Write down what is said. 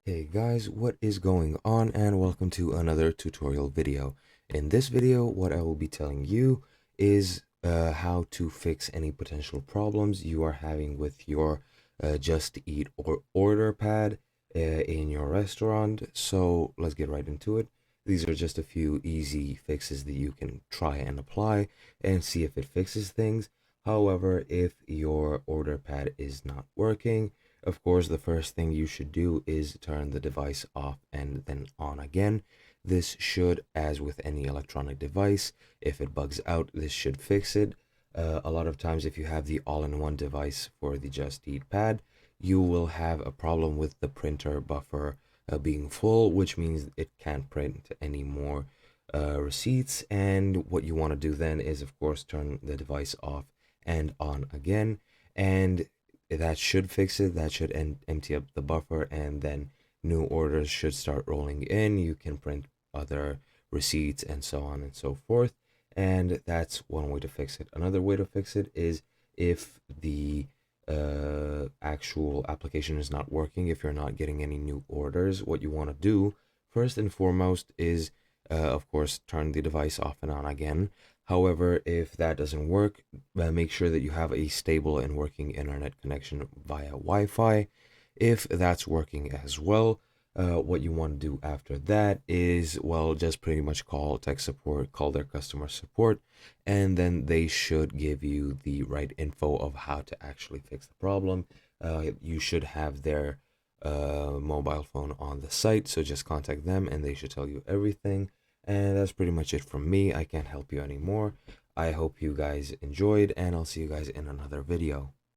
Hey guys, what is going on, and welcome to another tutorial video. In this video, what I will be telling you is how to fix any potential problems you are having with your Just Eat or order pad in your restaurant. So let's get right into it. These are just a few easy fixes that you can try and apply and see if it fixes things. However, if your order pad is not working, of course, the first thing you should do is turn the device off and then on again. This should, as with any electronic device, if it bugs out, this should fix it. A lot of times, if you have the all-in-one device for the Just Eat pad, you will have a problem with the printer buffer being full, which means it can't print any more receipts. And what you want to do then is, of course, turn the device off and on again. And that should fix it. That should empty up the buffer, and then new orders should start rolling in. You can print other receipts and so on and so forth. And that's one way to fix it. Another way to fix it is if the actual application is not working, if you're not getting any new orders, what you want to do first and foremost is, of course, turn the device off and on again. However, if that doesn't work, make sure that you have a stable and working internet connection via Wi-Fi. If that's working as well, what you want to do after that is, well, just pretty much call tech support, call their customer support, and then they should give you the right info of how to actually fix the problem. You should have their mobile phone on the site, so just contact them and they should tell you everything. And that's pretty much it from me. I can't help you anymore. I hope you guys enjoyed, and I'll see you guys in another video.